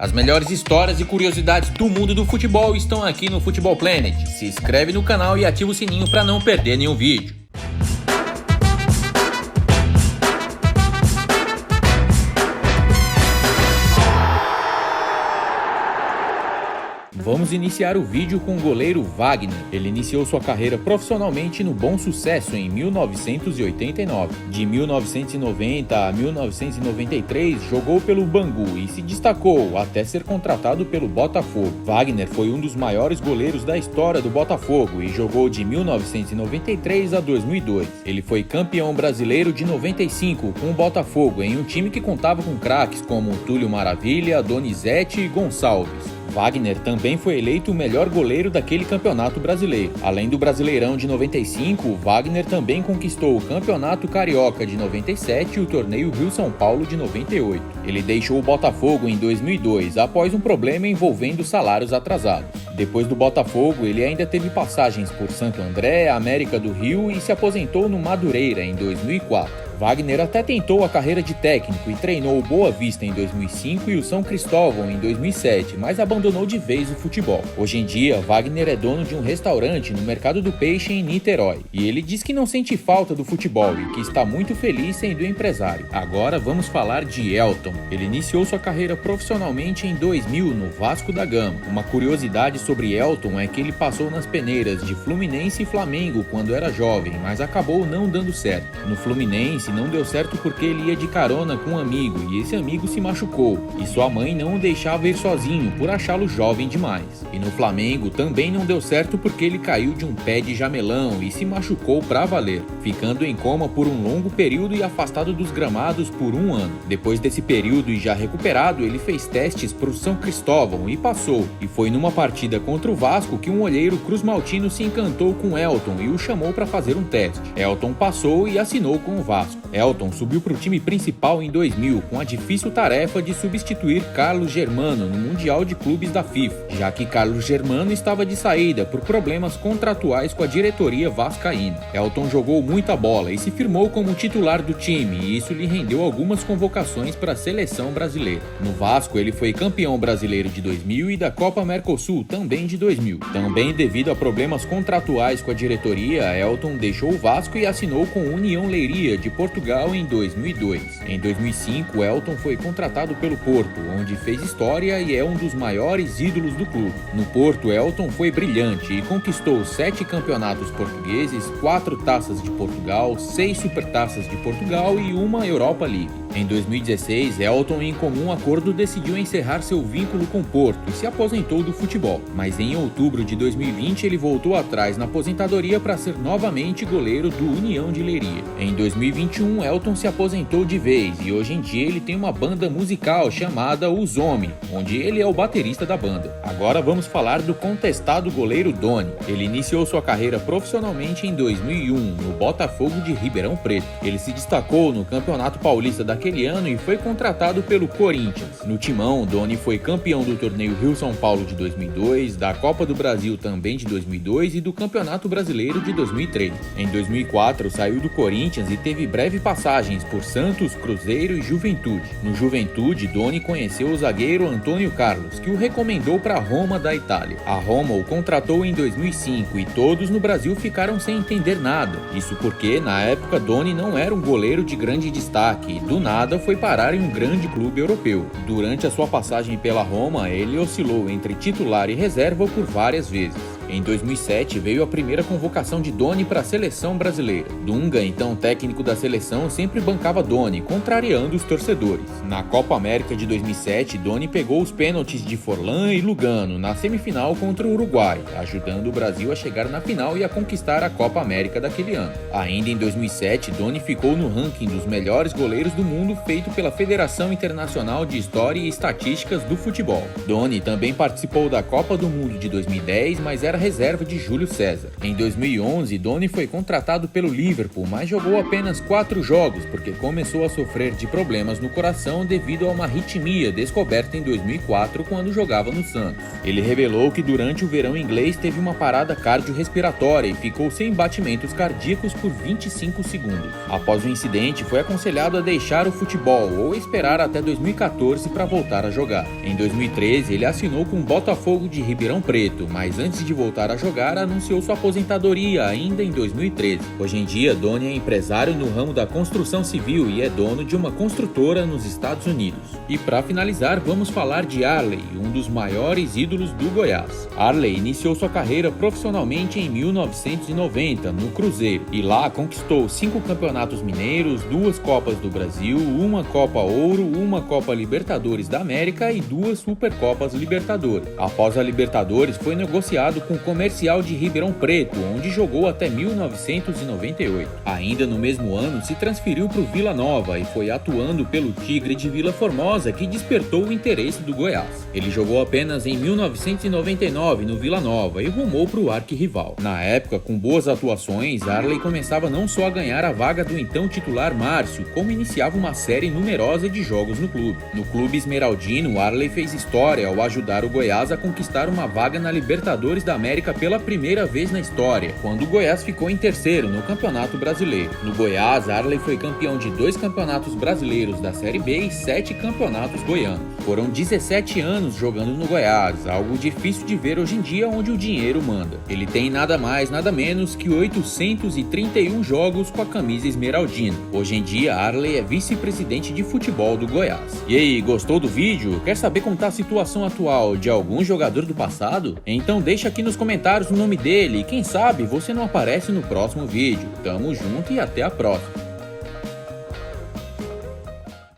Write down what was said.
As melhores histórias e curiosidades do mundo do futebol estão aqui no Futebol Planet. Se inscreve no canal e ativa o sininho para não perder nenhum vídeo. Vamos iniciar o vídeo com o goleiro Wagner. Ele iniciou sua carreira profissionalmente no Bom Sucesso em 1989. De 1990 a 1993, jogou pelo Bangu e se destacou até ser contratado pelo Botafogo. Wagner foi um dos maiores goleiros da história do Botafogo e jogou de 1993 a 2002. Ele foi campeão brasileiro de 95 com o Botafogo, em um time que contava com craques como Túlio Maravilha, Donizete e Gonçalves. Wagner também foi eleito o melhor goleiro daquele campeonato brasileiro. Além do Brasileirão de 95, Wagner também conquistou o Campeonato Carioca de 97 e o Torneio Rio-São Paulo de 98. Ele deixou o Botafogo em 2002 após um problema envolvendo salários atrasados. Depois do Botafogo, ele ainda teve passagens por Santo André, América do Rio e se aposentou no Madureira em 2004. Wagner até tentou a carreira de técnico e treinou o Boa Vista em 2005 e o São Cristóvão em 2007, mas abandonou de vez o futebol. Hoje em dia, Wagner é dono de um restaurante no Mercado do Peixe em Niterói. E ele diz que não sente falta do futebol e que está muito feliz sendo empresário. Agora vamos falar de Elton. Ele iniciou sua carreira profissionalmente em 2000 no Vasco da Gama. Uma curiosidade sobre Elton é que ele passou nas peneiras de Fluminense e Flamengo quando era jovem, mas acabou não dando certo. No Fluminense não deu certo porque ele ia de carona com um amigo e esse amigo se machucou e sua mãe não o deixava ir sozinho por achá-lo jovem demais. E no Flamengo também não deu certo porque ele caiu de um pé de jamelão e se machucou pra valer, ficando em coma por um longo período e afastado dos gramados por um ano. Depois desse período e já recuperado, ele fez testes pro São Cristóvão e passou. E foi numa partida contra o Vasco que um olheiro cruzmaltino se encantou com Elton e o chamou para fazer um teste. Elton passou e assinou com o Vasco. Elton subiu para o time principal em 2000 com a difícil tarefa de substituir Carlos Germano no Mundial de Clubes da FIFA, já que Carlos Germano estava de saída por problemas contratuais com a diretoria vascaína. Elton jogou muita bola e se firmou como titular do time e isso lhe rendeu algumas convocações para a seleção brasileira. No Vasco ele foi campeão brasileiro de 2000 e da Copa Mercosul também de 2000. Também devido a problemas contratuais com a diretoria, Elton deixou o Vasco e assinou com União Leiria de Portugal em 2002. Em 2005, Elton foi contratado pelo Porto, onde fez história e é um dos maiores ídolos do clube. No Porto, Elton foi brilhante e conquistou 7 campeonatos portugueses, 4 taças de Portugal, 6 supertaças de Portugal e uma Europa League. Em 2016, Elton, em comum acordo, decidiu encerrar seu vínculo com o Porto e se aposentou do futebol. Mas em outubro de 2020, ele voltou atrás na aposentadoria para ser novamente goleiro do União de Leiria. Em 2021, Elton se aposentou de vez e hoje em dia ele tem uma banda musical chamada Os Homem, onde ele é o baterista da banda. Agora vamos falar do contestado goleiro Doni. Ele iniciou sua carreira profissionalmente em 2001 no Botafogo de Ribeirão Preto. Ele se destacou no Campeonato Paulista daquele ano e foi contratado pelo Corinthians. No timão, Doni foi campeão do Torneio Rio-São Paulo de 2002, da Copa do Brasil também de 2002 e do Campeonato Brasileiro de 2003. Em 2004, saiu do Corinthians e teve breve passagens por Santos, Cruzeiro e Juventude. No Juventude, Doni conheceu o zagueiro Antônio Carlos, que o recomendou para Roma da Itália. A Roma o contratou em 2005 e todos no Brasil ficaram sem entender nada. Isso porque, na época, Doni não era um goleiro de grande destaque e, do nada, foi parar em um grande clube europeu. Durante a sua passagem pela Roma, ele oscilou entre titular e reserva por várias vezes. Em 2007, veio a primeira convocação de Doni para a seleção brasileira. Dunga, então técnico da seleção, sempre bancava Doni, contrariando os torcedores. Na Copa América de 2007, Doni pegou os pênaltis de Forlan e Lugano na semifinal contra o Uruguai, ajudando o Brasil a chegar na final e a conquistar a Copa América daquele ano. Ainda em 2007, Doni ficou no ranking dos melhores goleiros do mundo feito pela Federação Internacional de História e Estatísticas do Futebol. Doni também participou da Copa do Mundo de 2010, mas era era reserva de Júlio César. Em 2011, Doni foi contratado pelo Liverpool, mas jogou apenas 4 jogos porque começou a sofrer de problemas no coração devido a uma arritmia descoberta em 2004 quando jogava no Santos. Ele revelou que durante o verão inglês teve uma parada cardiorrespiratória e ficou sem batimentos cardíacos por 25 segundos. Após o incidente, foi aconselhado a deixar o futebol ou esperar até 2014 para voltar a jogar. Em 2013, ele assinou com o Botafogo de Ribeirão Preto, mas antes de voltar a jogar, anunciou sua aposentadoria ainda em 2013. Hoje em dia, Doni é empresário no ramo da construção civil e é dono de uma construtora nos Estados Unidos. E para finalizar, vamos falar de Arley, um dos maiores ídolos do Goiás. Arley iniciou sua carreira profissionalmente em 1990, no Cruzeiro, e lá conquistou 5 campeonatos mineiros, 2 Copas do Brasil, 1 Copa Ouro, 1 Copa Libertadores da América e 2 Supercopas Libertadores. Após a Libertadores, foi negociado com o Comercial de Ribeirão Preto, onde jogou até 1998. Ainda no mesmo ano, se transferiu para o Vila Nova e foi atuando pelo Tigre de Vila Formosa, que despertou o interesse do Goiás. Ele jogou apenas em 1999 no Vila Nova e rumou para o arquirrival. Na época, com boas atuações, Arley começava não só a ganhar a vaga do então titular Márcio, como iniciava uma série numerosa de jogos no clube. No clube esmeraldino, Arley fez história ao ajudar o Goiás a conquistar uma vaga na Libertadores da América pela primeira vez na história, quando o Goiás ficou em terceiro no Campeonato Brasileiro. No Goiás, Arley foi campeão de 2 campeonatos brasileiros da Série B e 7 campeonatos goianos. Foram 17 anos jogando no Goiás, algo difícil de ver hoje em dia onde o dinheiro manda. Ele tem nada mais, nada menos que 831 jogos com a camisa esmeraldina. Hoje em dia, Arley é vice-presidente de futebol do Goiás. E aí, gostou do vídeo? Quer saber como está a situação atual de algum jogador do passado? Então deixa aqui nos comentários o nome dele e quem sabe você não aparece no próximo vídeo. Tamo junto e até a próxima!